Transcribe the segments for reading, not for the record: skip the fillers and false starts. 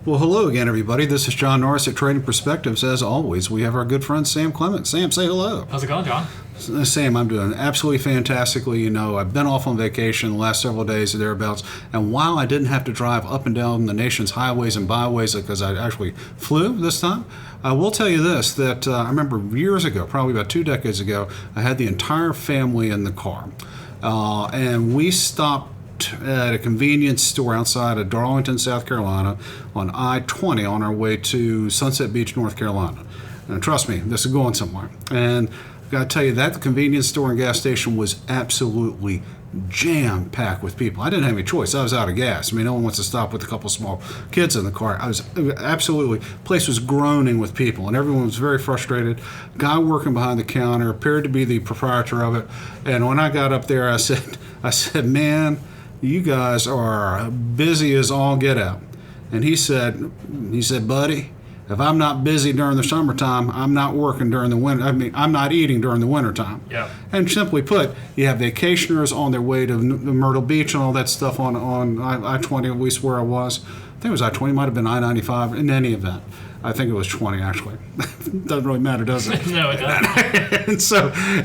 Well, hello again, everybody. This is John Norris at Trading Perspectives. As always, we have our good friend Sam Clement. Sam, say hello. How's it going, John? Sam, I'm doing absolutely fantastically. You know, I've been off on vacation the last several days or thereabouts, and while I didn't have to drive up and down the nation's highways and byways because I actually flew this time, I will tell you this, that I remember years ago, probably about 2 decades ago, I had the entire family in the car, and we stopped at a convenience store outside of Darlington, South Carolina on I-20 on our way to Sunset Beach, North Carolina. And trust me, this is going somewhere. And I've got to tell you, that convenience store and gas station was absolutely jam-packed with people. I didn't have any choice. I was out of gas. I mean, no one wants to stop with a couple small kids in the car. The place was groaning with people, and everyone was very frustrated. Guy working behind the counter appeared to be the proprietor of it. And when I got up there, I said, man, you guys are busy as all get out. And he said, buddy, if I'm not busy during the summertime, I'm not working during the winter. I mean, I'm not eating during the wintertime. Yeah. And simply put, you have vacationers on their way to Myrtle Beach and all that stuff on I-20, at least where I was. I think it was I-20, might have been I-95 in any event. I think it was 20, actually. Doesn't really matter, does it? No, it doesn't.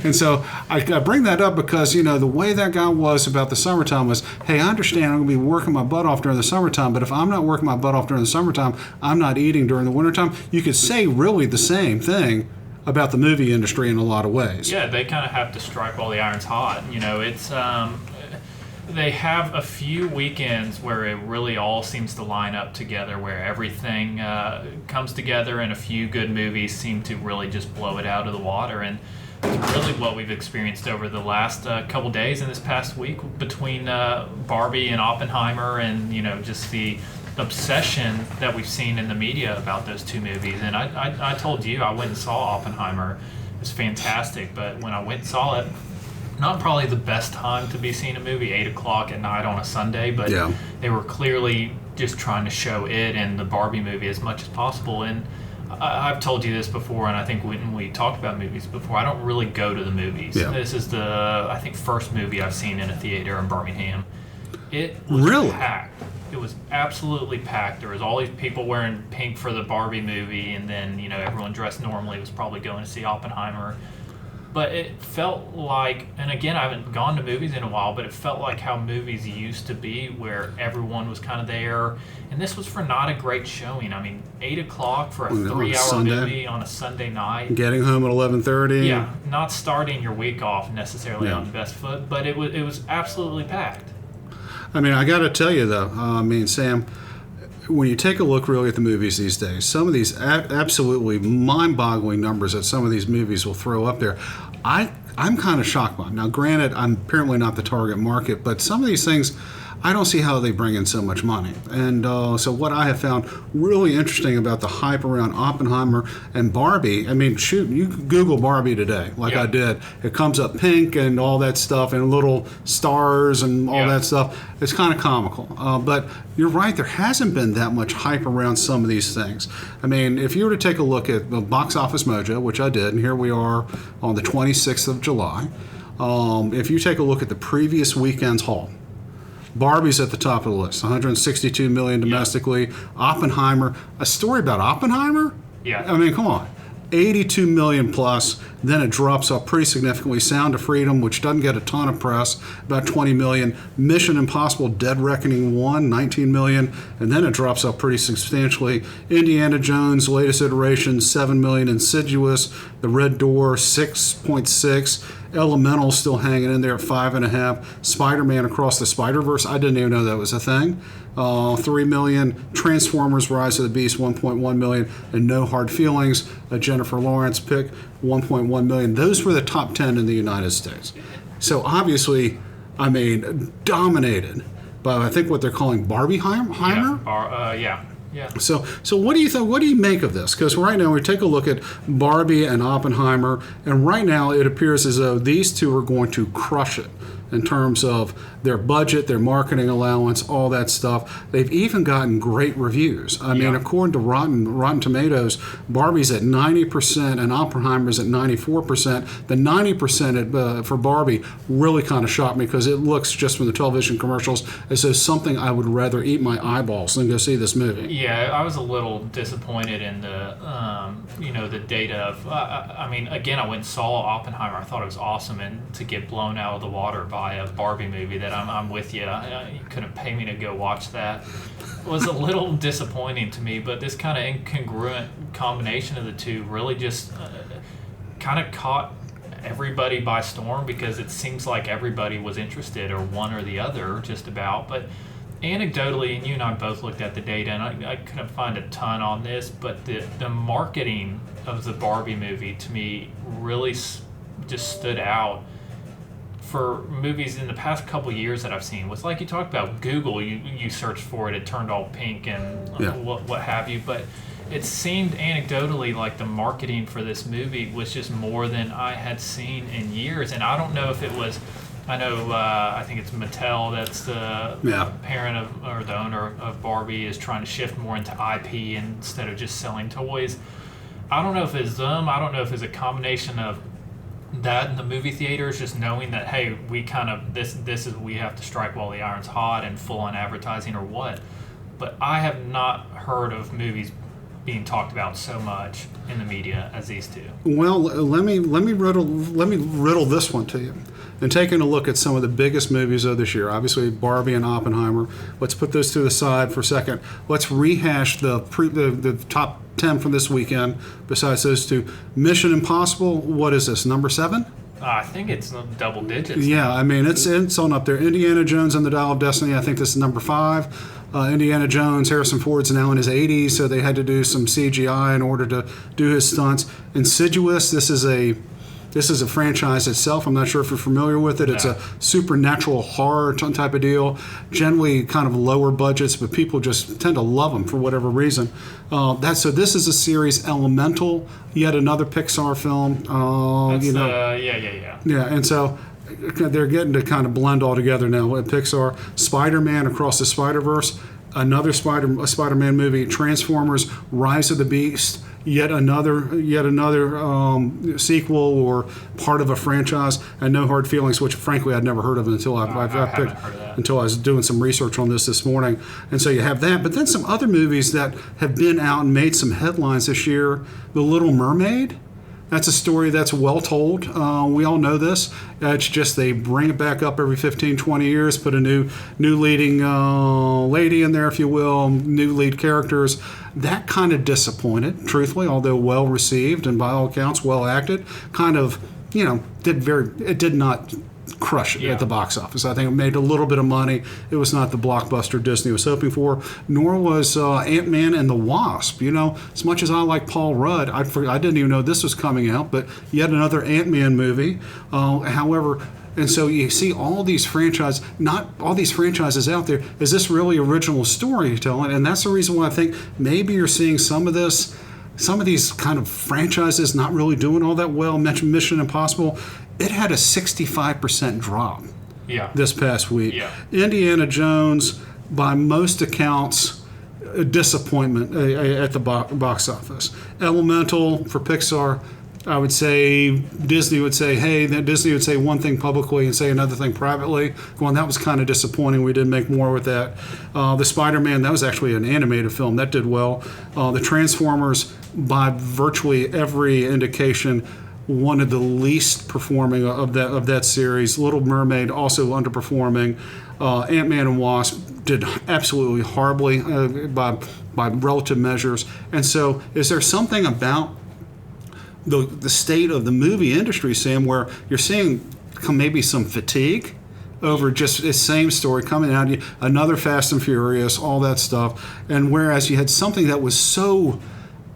and so I bring that up because, you know, the way that guy was about the summertime was, hey, I understand I'm going to be working my butt off during the summertime, but if I'm not working my butt off during the summertime, I'm not eating during the wintertime. You could say really the same thing about the movie industry in a lot of ways. Yeah, they kind of have to strike while the iron's hot. You know, it's they have a few weekends where it really all seems to line up together, where everything comes together, and a few good movies seem to really just blow it out of the water. And it's really what we've experienced over the last couple days and this past week between Barbie and Oppenheimer, and you know, just the obsession that we've seen in the media about those two movies. And I told you I went and saw Oppenheimer. It was fantastic, but when I went and saw it, not probably the best time to be seeing a movie, 8 o'clock at night on a Sunday, but yeah, they were clearly just trying to show it and the Barbie movie as much as possible. And I've told you this before, and I think when we talked about movies before, I don't really go to the movies. Yeah. This is I think, first movie I've seen in a theater in Birmingham. It was really packed. It was absolutely packed. There was all these people wearing pink for the Barbie movie, and then, you know, everyone dressed normally was probably going to see Oppenheimer. But it felt like, and again, I haven't gone to movies in a while, but it felt like how movies used to be, where everyone was kind of there. And this was for not a great showing. I mean, 8 o'clock for a 3-hour movie on a Sunday night. Getting home at 11:30. Yeah, not starting your week off necessarily on the best foot, but it was absolutely packed. I mean, I got to tell you, though, Sam, when you take a look really at the movies these days, some of these absolutely mind-boggling numbers that some of these movies will throw up there, I'm kind of shocked by them. Now, granted, I'm apparently not the target market, but some of these things, I don't see how they bring in so much money. And so what I have found really interesting about the hype around Oppenheimer and Barbie, I mean, shoot, you Google Barbie today, like I did. It comes up pink and all that stuff and little stars and all that stuff. It's kind of comical. But you're right, there hasn't been that much hype around some of these things. I mean, if you were to take a look at the Box Office Mojo, which I did, and here we are on the 26th of July, if you take a look at the previous weekend's haul, Barbie's at the top of the list, 162 million domestically. Yep. Oppenheimer, a story about Oppenheimer? Yeah. I mean, come on. 82 million plus, then it drops off pretty significantly. Sound of Freedom, which doesn't get a ton of press, about 20 million. Mission Impossible Dead Reckoning 1, 19 million, and then it drops off pretty substantially. Indiana Jones, latest iteration, 7 million. Insidious, The Red Door, 6.6. Elemental still hanging in there at 5.5. Spider-Man Across the Spider-Verse, I didn't even know that was a thing. 3 million. Transformers Rise of the Beast, 1.1 million. And No Hard Feelings, a Jennifer Lawrence pick, 1.1 million. Those were the top 10 in the United States. So obviously, I mean, dominated by, I think, what they're calling Barbenheimer? Yeah. So what do you think? What do you make of this? Because right now we take a look at Barbie and Oppenheimer, and right now it appears as though these two are going to crush it in terms of their budget, their marketing allowance, all that stuff. They've even gotten great reviews. I mean, according to Rotten Tomatoes, Barbie's at 90% and Oppenheimer's at 94%. The 90% for Barbie really kind of shocked me because it looks, just from the television commercials, as though something I would rather eat my eyeballs than go see this movie. Yeah, I was a little disappointed in the, the data of. I mean, again, I went and saw Oppenheimer. I thought it was awesome, and to get blown out of the water by a Barbie movie, that I'm with you. You couldn't pay me to go watch that. It was a little disappointing to me, but this kind of incongruent combination of the two really just kind of caught everybody by storm, because it seems like everybody was interested, or one or the other, just about. But anecdotally, and you and I both looked at the data, and I couldn't find a ton on this, but the marketing of the Barbie movie to me really just stood out for movies in the past couple years that I've seen. Was like you talked about Google, you searched for it, it turned all pink and what have you, but it seemed anecdotally like the marketing for this movie was just more than I had seen in years. And I don't know if it was, I think it's Mattel that's the parent of, or the owner of Barbie, is trying to shift more into IP instead of just selling toys. I don't know if it's them. I don't know if it's a combination of that in the movie theaters, just knowing that, hey, we kind of, this is, we have to strike while the iron's hot and full on advertising, or what. But I have not heard of movies being talked about so much in the media as these two. Well, let me riddle this one to you. And taking a look at some of the biggest movies of this year, obviously Barbie and Oppenheimer. Let's put those to the side for a second. Let's rehash the top 10 from this weekend. Besides those two, Mission Impossible. What is this? Number 7? I think it's double digits. Yeah, I mean it's on up there. Indiana Jones and the Dial of Destiny. I think this is number 5. Indiana Jones, Harrison Ford's now in his 80s, so they had to do some CGI in order to do his stunts. Insidious. This is a franchise itself. I'm not sure if you're familiar with it. It's a supernatural horror type of deal. Generally kind of lower budgets, but people just tend to love them for whatever reason. So this is a series. Elemental, yet another Pixar film. Yeah, and so they're getting to kind of blend all together now at Pixar. Spider-Man Across the Spider-Verse, another Spider-Man movie. Transformers: Rise of the Beast, yet another sequel or part of a franchise. And No Hard Feelings, which frankly I'd never heard of until until I was doing some research on this morning. And so you have that, but then some other movies that have been out and made some headlines this year. The Little Mermaid. That's a story that's well told. We all know this. It's just they bring it back up every 15, 20 years, put a new leading lady in there, if you will, new lead characters. That kind of disappointed, truthfully, although well received and by all accounts well acted. Kind of, it did not crush it at the box office. I think it made a little bit of money. It was not the blockbuster Disney was hoping for, nor was Ant-Man and the Wasp. As much as I like Paul Rudd, I didn't even know this was coming out, but yet another Ant-Man movie. However, and so you see all these franchises, not all these franchises out there. Is this really original storytelling? And that's the reason why I think maybe you're seeing some of these kind of franchises not really doing all that well. Mention Mission Impossible. It had a 65% drop this past week. Yeah. Indiana Jones, by most accounts, a disappointment at the box office. Elemental for Pixar, I would say Disney would say, hey, Disney would say one thing publicly and say another thing privately. Going, that was kind of disappointing. We didn't make more with that. The Spider-Man, that was actually an animated film. That did well. The Transformers, by virtually every indication, one of the least performing of that series. Little Mermaid also underperforming. Ant-Man and Wasp did absolutely horribly by relative measures. And so, is there something about the state of the movie industry, Sam, where you're seeing maybe some fatigue over just the same story coming out, another Fast and Furious, all that stuff, and whereas you had something that was so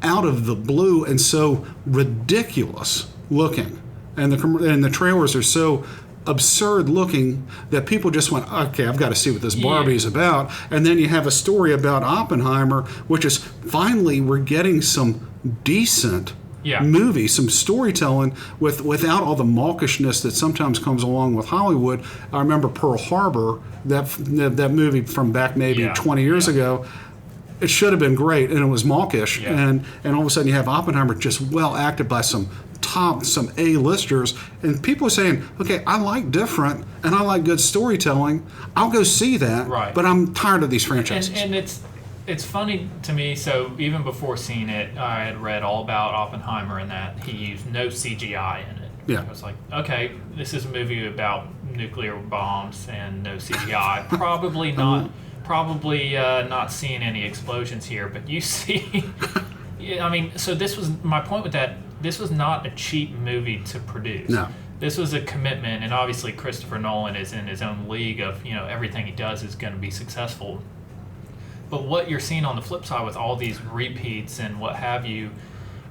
out of the blue and so ridiculous looking, and the trailers are so absurd looking that people just went, okay, I've got to see what this Barbie is about. And then you have a story about Oppenheimer, which is finally we're getting some decent movie, some storytelling without all the mawkishness that sometimes comes along with Hollywood. I remember Pearl Harbor, that movie from back maybe 20 years ago. It should have been great, and it was mawkish, and all of a sudden you have Oppenheimer just well acted by some A-listers, and people are saying, okay, I like different, and I like good storytelling. I'll go see that, but I'm tired of these franchises. And it's funny to me, so even before seeing it, I had read all about Oppenheimer and that he used no CGI in it. Yeah. I was like, okay, this is a movie about nuclear bombs and no CGI. Probably not seeing any explosions here, but you see, I mean, so this was my point with that. This was not a cheap movie to produce. No. This was a commitment, and obviously Christopher Nolan is in his own league of, everything he does is going to be successful. But what you're seeing on the flip side with all these repeats and what have you,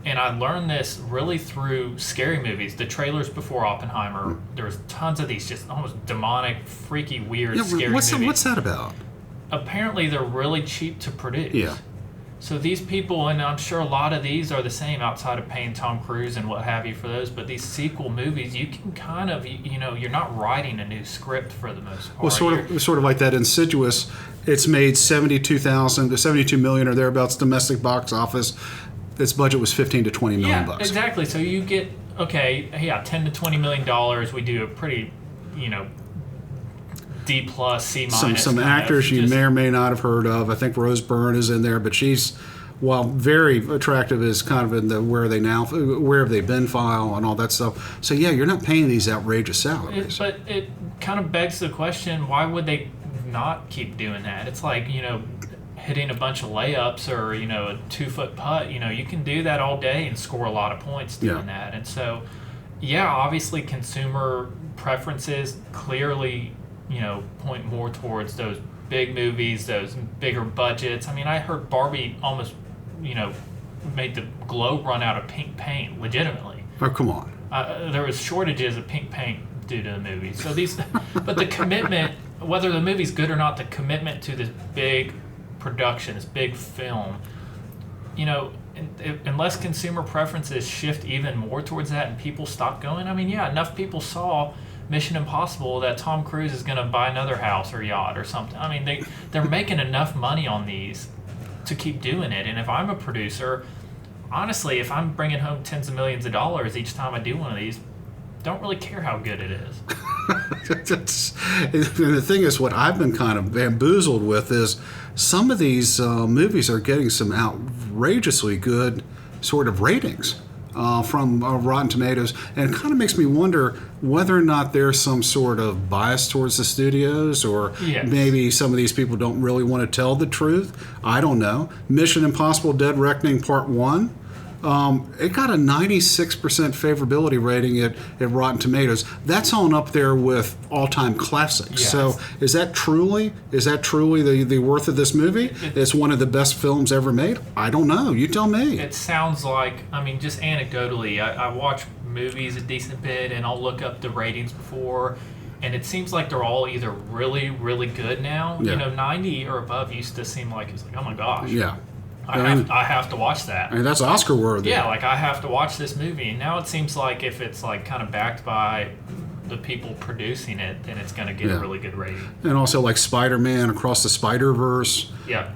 and I learned this really through scary movies. The trailers before Oppenheimer, there was tons of these just almost demonic, freaky, weird, scary movies. What's that about? Apparently they're really cheap to produce. Yeah. So these people, and I'm sure a lot of these are the same outside of paying Tom Cruise and what have you for those, but these sequel movies, you can kind of, you're not writing a new script for the most part. Well, sort of like that Insidious. It's made 72 million or thereabouts domestic box office. Its budget was 15 to 20 million bucks. Exactly. So you get, 10 to 20 million dollars. We do a pretty, D plus, C minus. Some actors you may or may not have heard of. I think Rose Byrne is in there, but she's, while very attractive, is kind of in the where have they been file and all that stuff. So yeah, you're not paying these outrageous salaries. But it kind of begs the question: why would they not keep doing that? It's like hitting a bunch of layups or a 2-foot putt. You can do that all day and score a lot of points doing that. And so, obviously consumer preferences clearly point more towards those big movies, those bigger budgets. I mean, I heard Barbie almost, made the globe run out of pink paint, legitimately. Oh, come on. There was shortages of pink paint due to the movie. So but the commitment, whether the movie's good or not, the commitment to this big production, this big film, unless consumer preferences shift even more towards that and people stop going, enough people saw Mission Impossible that Tom Cruise is going to buy another house or yacht or something. I mean, they're making enough money on these to keep doing it. And if I'm a producer, honestly, if I'm bringing home tens of millions of dollars each time I do one of these, don't really care how good it is. And the thing is, what I've been kind of bamboozled with is some of these movies are getting some outrageously good sort of ratings from Rotten Tomatoes, and it kind of makes me wonder whether or not there's some sort of bias towards the studios, or maybe some of these people don't really want to tell the truth. I don't know. Mission Impossible Dead Reckoning Part 1, it got a 96% favorability rating at Rotten Tomatoes. That's on up there with all-time classics. Yes. So is that truly the worth of this movie? It's one of the best films ever made? I don't know. You tell me. It sounds like, just anecdotally, I watch movies a decent bit, and I'll look up the ratings before, and it seems like they're all either really, really good now. 90 or above used to seem like it's like, oh my gosh. Yeah. I have to watch that. That's Oscar worthy. Yeah, like I have to watch this movie. And now it seems like if it's like kind of backed by the people producing it, then it's going to get a really good rating. And also like Spider-Man Across the Spider-Verse. Yeah.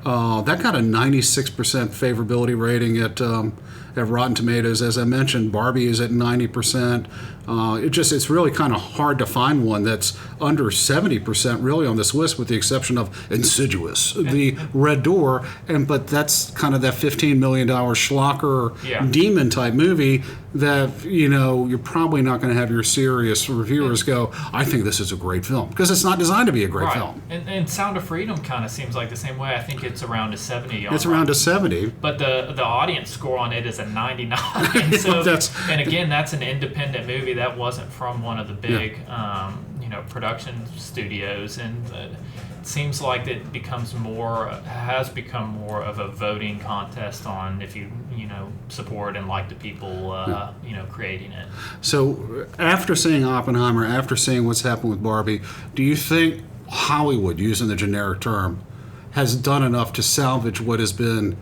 That got a 96% favorability rating at Rotten Tomatoes. As I mentioned, Barbie is at 90%. It's really kind of hard to find one that's under 70% really on this list, with the exception of Insidious, the Red Door, but that's kind of that $15 million schlocker demon type movie that you're probably not going to have your serious reviewers go, I think this is a great film, because it's not designed to be a great film. And Sound of Freedom kind of seems like the same way. I think it's around a 70. It's around a 70. But the audience score on it is a 99. So and again, that's an independent movie that wasn't from one of the big production studios, and it seems like it has become more of a voting contest on if you support and like the people creating it. So after seeing Oppenheimer, after seeing what's happened with Barbie, do you think Hollywood, using the generic term, has done enough to salvage what has been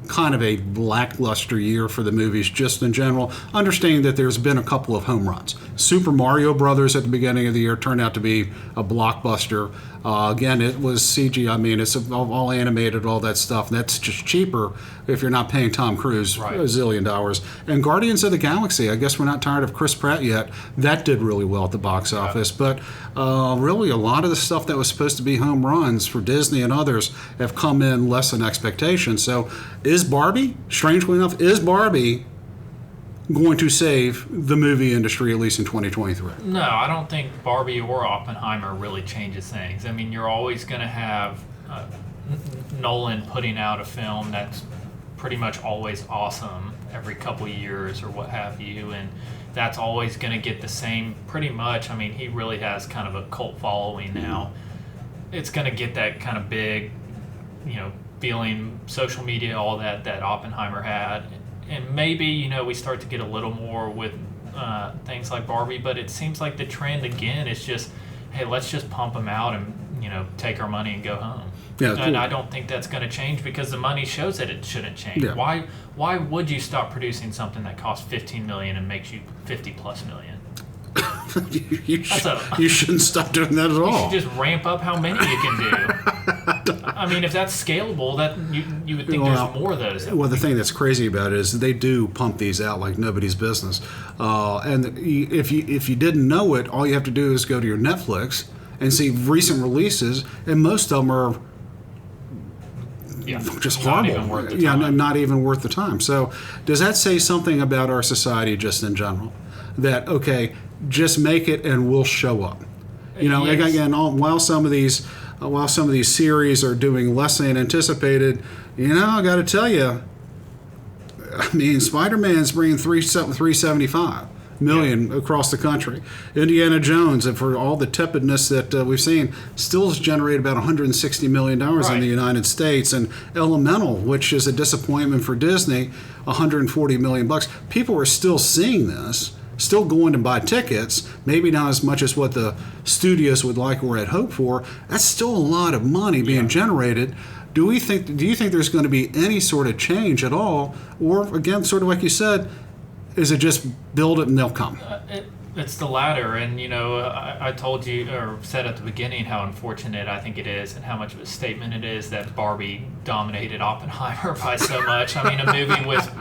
kind of a lackluster year for the movies just in general, understanding that there's been a couple of home runs. Super Mario Brothers at the beginning of the year turned out to be a blockbuster. Again, it was CG. I mean, it's all animated, all that stuff. That's just cheaper if you're not paying Tom Cruise Right. a zillion dollars. And Guardians of the Galaxy, I guess we're not tired of Chris Pratt yet. That did really well at the box office. But really, a lot of the stuff that was supposed to be home runs for Disney and others have come in less than expectations. So is Barbie, strangely enough, is Barbie going to save the movie industry, at least in 2023? No, I don't think Barbie or Oppenheimer really changes things. I mean, you're always going to have Nolan putting out a film that's pretty much always awesome every couple years or what have you, and that's always going to get the same pretty much. I mean, he really has kind of a cult following now. It's going to get that kind of big, feeling, social media, all that Oppenheimer had. And maybe, we start to get a little more with things like Barbie, but it seems like the trend again is just, hey, let's just pump them out and, take our money and go home. Yeah, and cool. I don't think that's going to change because the money shows that it shouldn't change. Yeah. Why would you stop producing something that costs $15 million and makes you $50+ million? You shouldn't stop doing that at all. You should just ramp up how many you can do. I mean, if that's scalable, that you would think there's more of those. Well, the thing that's crazy about it is they do pump these out like nobody's business. And if you didn't know it, all you have to do is go to your Netflix and see recent releases, and most of them are just horrible. Not even worth the time. Not even worth the time. So does that say something about our society just in general? That, okay, just make it and we'll show up. Yes. Again, while some of these series are doing less than anticipated, I got to tell you, I mean, Spider-Man's bringing $375 million across the country. Indiana Jones, and for all the tepidness that we've seen, still has generated about $160 million in the United States. And Elemental, which is a disappointment for Disney, $140 million. People are still seeing this, still going to buy tickets, maybe not as much as what the studios would like or had hoped for. That's still a lot of money being generated. Do you think there's going to be any sort of change at all? Or, again, sort of like you said, is it just build it and they'll come? It's the latter, and I told you or said at the beginning how unfortunate I think it is, and how much of a statement it is that Barbie dominated Oppenheimer by so much. I mean, a movie with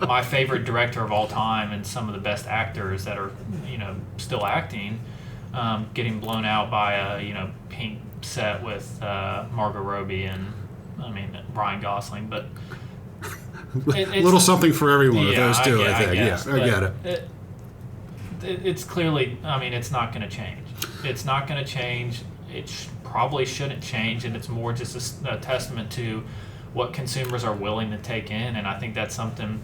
my favorite director of all time and some of the best actors that are still acting, getting blown out by a pink set with Margot Robbie and Ryan Gosling, but. Little something for everyone with those two, I think. I get it. It's clearly, it's not going to change. It's not going to change. It probably shouldn't change, and it's more just a testament to what consumers are willing to take in. And I think that's something,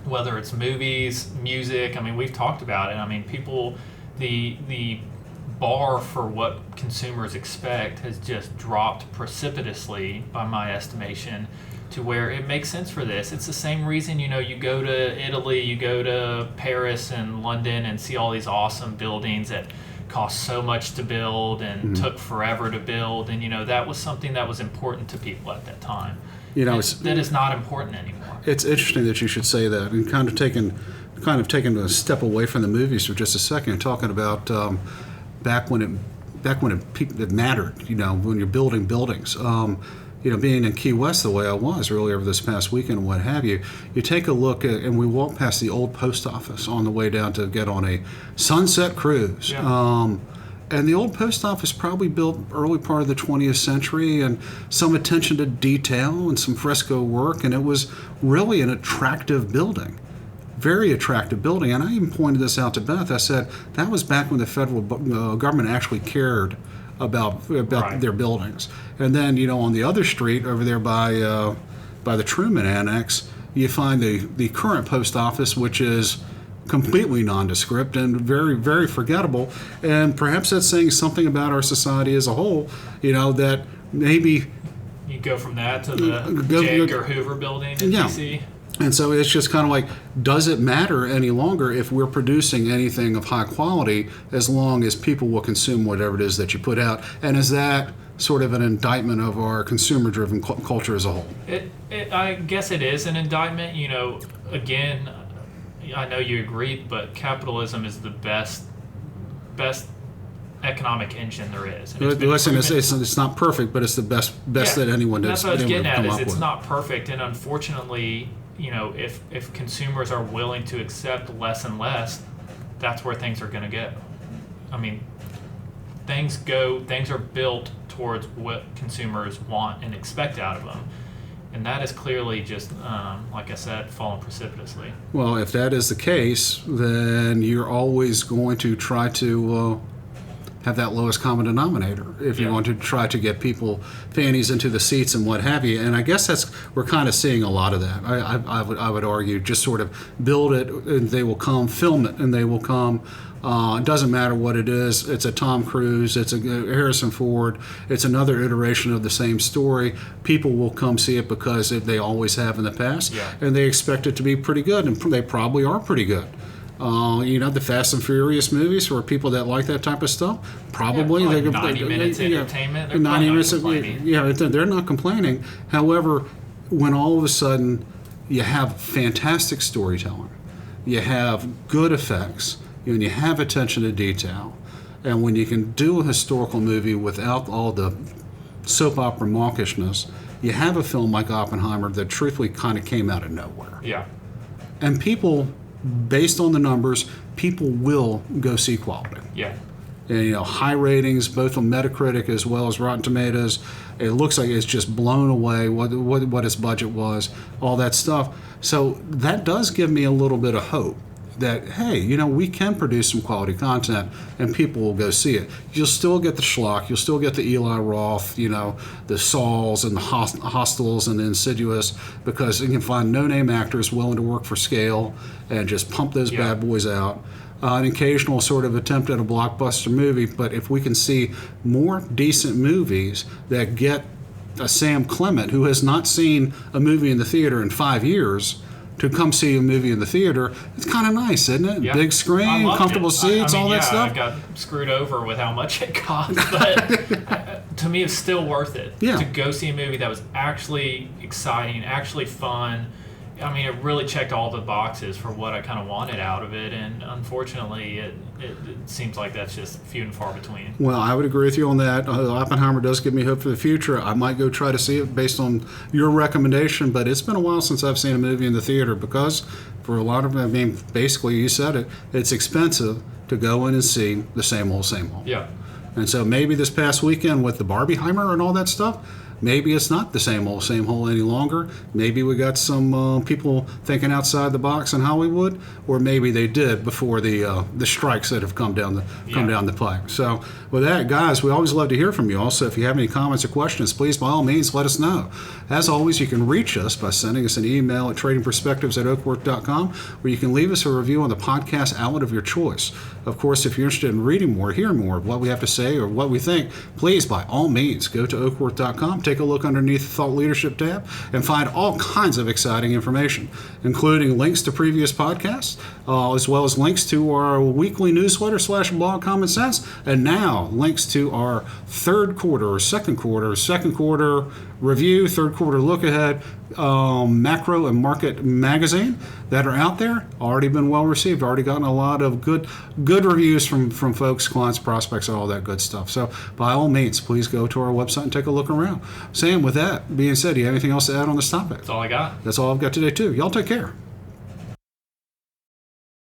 whether it's movies, music, we've talked about it. People, the bar for what consumers expect has just dropped precipitously, by my estimation, to where it makes sense for this. It's the same reason, you go to Italy, you go to Paris and London and see all these awesome buildings that cost so much to build and took forever to build. And, that was something that was important to people at that time. That is not important anymore. It's interesting that you should say that, and kind of taking a step away from the movies for just a second, talking about back when it mattered, when you're building buildings. Being in Key West the way I was really over this past weekend and what have you, you take a look at, and we walked past the old post office on the way down to get on a sunset cruise. Yeah. And the old post office probably built early part of the 20th century, and some attention to detail and some fresco work, and it was really an attractive building. Very attractive building. And I even pointed this out to Beth. I said, that was back when the federal government actually cared about their buildings. And then, on the other street over there by the Truman Annex, you find the current post office, which is completely nondescript and very, very forgettable. And perhaps that's saying something about our society as a whole, that maybe... You go from that to the J. Edgar Hoover building in D.C.? And so it's just kind of like, does it matter any longer if we're producing anything of high quality, as long as people will consume whatever it is that you put out? And is that sort of an indictment of our consumer-driven culture as a whole. I guess it is an indictment. Again, I know you agree, but capitalism is the best economic engine there is. And Listen, it's not perfect, but it's the best that anyone That's does. what I was getting at. Is it's with. not perfect, and unfortunately, if consumers are willing to accept less and less, that's where things are going to go. I mean, things are built towards what consumers want and expect out of them. And that is clearly just, like I said, fallen precipitously. Well, if that is the case, then you're always going to try to have that lowest common denominator if you want to try to get people fannies into the seats and what have you. And I guess we're kind of seeing a lot of that. I would argue just sort of build it and they will come, film it and they will come. It doesn't matter what it is. It's a Tom Cruise. It's a Harrison Ford. It's another iteration of the same story. People will come see it because they always have in the past, and they expect it to be pretty good, and they probably are pretty good. The Fast and Furious movies for people that like that type of stuff, probably like 90 minutes entertainment. They're 90 minutes. They're not complaining. However, when all of a sudden you have fantastic storytelling, you have good effects, and you have attention to detail, and when you can do a historical movie without all the soap opera mawkishness, you have a film like Oppenheimer that truthfully kind of came out of nowhere. Yeah. And people, based on the numbers, people will go see quality. Yeah. And, high ratings, both on Metacritic as well as Rotten Tomatoes. It looks like it's just blown away what its budget was, all that stuff. So that does give me a little bit of hope that, hey, we can produce some quality content and people will go see it. You'll still get the schlock. You'll still get the Eli Roth, the Sauls and the Hostels and the Insidious, because you can find no-name actors willing to work for scale and just pump those bad boys out. An occasional sort of attempt at a blockbuster movie, but if we can see more decent movies that get a Sam Clement, who has not seen a movie in the theater in 5 years, to come see a movie in the theater, it's kind of nice, isn't it? Yeah. Big screen, comfortable seats, all that stuff. I got screwed over with how much it cost, but to me, it's still worth it to go see a movie that was actually exciting, actually fun. I mean, it really checked all the boxes for what I kind of wanted out of it, and unfortunately, it seems like that's just few and far between. Well, I would agree with you on that. Oppenheimer does give me hope for the future. I might go try to see it based on your recommendation, but it's been a while since I've seen a movie in the theater because for a lot of them, basically you said it, it's expensive to go in and see the same old, same old. Yeah. And so maybe this past weekend with the Barbenheimer and all that stuff, maybe it's not the same old any longer. Maybe we got some people thinking outside the box in Hollywood, or maybe they did before the strikes that have come down the pipe. So with that, guys, we always love to hear from you. Also, if you have any comments or questions, please, by all means, let us know. As always, you can reach us by sending us an email at tradingperspectives@oakworth.com, where you can leave us a review on the podcast outlet of your choice. Of course, if you're interested in reading more, hearing more of what we have to say or what we think, please, by all means, go to oakworth.com, take a look underneath the Thought Leadership tab, and find all kinds of exciting information, including links to previous podcasts, as well as links to our weekly newsletter / blog Common Sense, and now links to our second quarter review, third quarter look ahead, macro and market magazine that are out there. Already been well received. Already gotten a lot of good reviews from folks, clients, prospects, and all that good stuff. So by all means, please go to our website and take a look around. Sam, with that being said, do you have anything else to add on this topic? That's all I got. That's all I've got today too. Y'all take care.